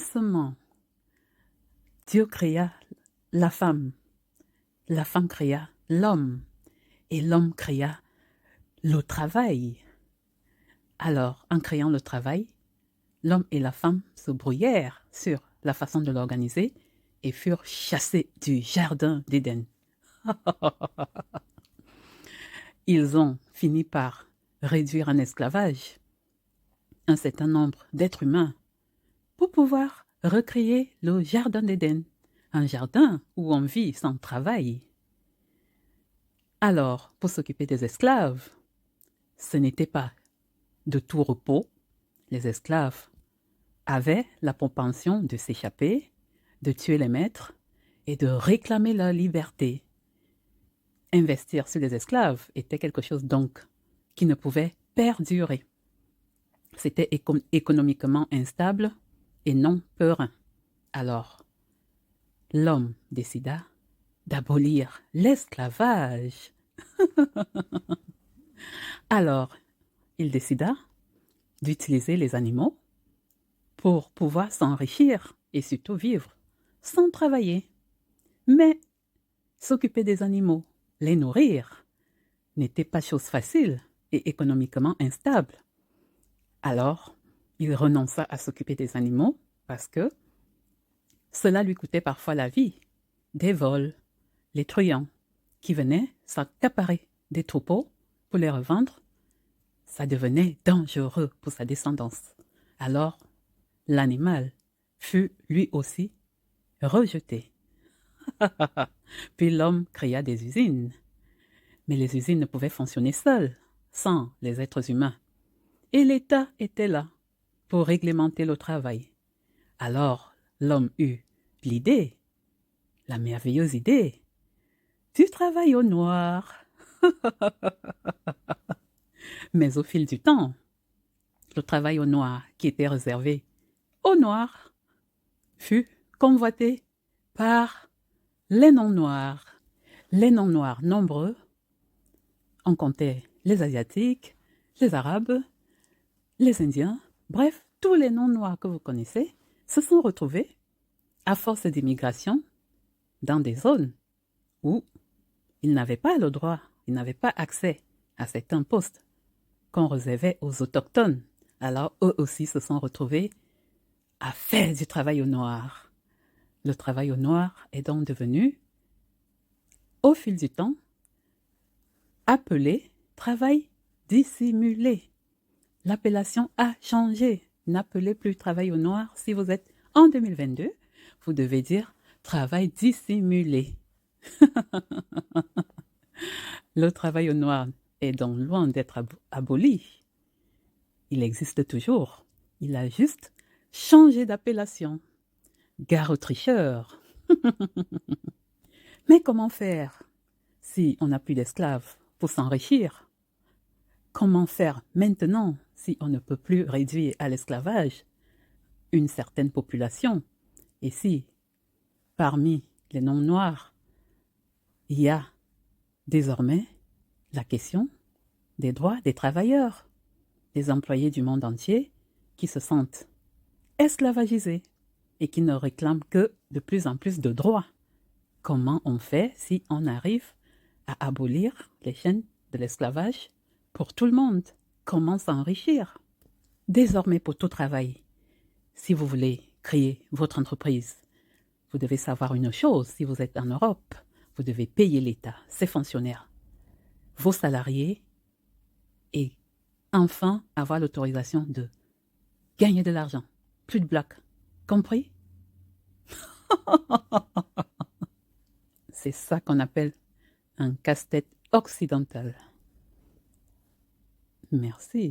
commencement, Dieu créa la femme créa l'homme, et l'homme créa le travail. Alors, en créant le travail, l'homme et la femme se brouillèrent sur la façon de l'organiser et furent chassés du jardin d'Éden. Ils ont fini par réduire en esclavage un certain nombre d'êtres humains pour pouvoir recréer le jardin d'Éden, un jardin où on vit sans travail. Alors, pour s'occuper des esclaves, ce n'était pas de tout repos. Les esclaves avaient la propension de s'échapper, de tuer les maîtres et de réclamer leur liberté. Investir sur les esclaves était quelque chose donc qui ne pouvait perdurer. C'était économiquement instable et non peurin. Alors, l'homme décida d'abolir l'esclavage. Alors, il décida d'utiliser les animaux pour pouvoir s'enrichir et surtout vivre sans travailler. Mais s'occuper des animaux, les nourrir, n'était pas chose facile et économiquement instable. Alors, il renonça à s'occuper des animaux parce que cela lui coûtait parfois la vie. Des vols, les truands qui venaient s'accaparer des troupeaux pour les revendre, ça devenait dangereux pour sa descendance. Alors, l'animal fut lui aussi rejeté. Puis l'homme créa des usines. Mais les usines ne pouvaient fonctionner seules, sans les êtres humains. Et l'État était là pour réglementer le travail. Alors l'homme eut l'idée, la merveilleuse idée, du travail au noir. Mais au fil du temps, le travail au noir qui était réservé aux noirs fut convoité par les non-noirs. Les non-noirs nombreux, on comptait les Asiatiques, les Arabes, les Indiens, bref, tous les non-noirs que vous connaissez se sont retrouvés, à force d'immigration, dans des zones où ils n'avaient pas le droit, ils n'avaient pas accès à certains postes qu'on réservait aux autochtones. Alors eux aussi se sont retrouvés à faire du travail au noir. Le travail au noir est donc devenu, au fil du temps, appelé travail dissimulé. L'appellation a changé. N'appelez plus travail au noir. Si vous êtes en 2022, vous devez dire travail dissimulé. Le travail au noir est donc loin d'être aboli. Il existe toujours. Il a juste changé d'appellation. Gare aux tricheurs. Mais comment faire si on n'a plus d'esclaves pour s'enrichir? Comment faire maintenant si on ne peut plus réduire à l'esclavage une certaine population et si parmi les non-noirs il y a désormais la question des droits des travailleurs, des employés du monde entier qui se sentent esclavagisés et qui ne réclament que de plus en plus de droits. Comment on fait si on arrive à abolir les chaînes de l'esclavage pour tout le monde? Comment s'enrichir? Désormais, pour tout travail, si vous voulez créer votre entreprise, vous devez savoir une chose. Si vous êtes en Europe, vous devez payer l'État, ses fonctionnaires, vos salariés et enfin avoir l'autorisation de gagner de l'argent. Plus de blocs. Compris? C'est ça qu'on appelle un casse-tête occidental. Merci.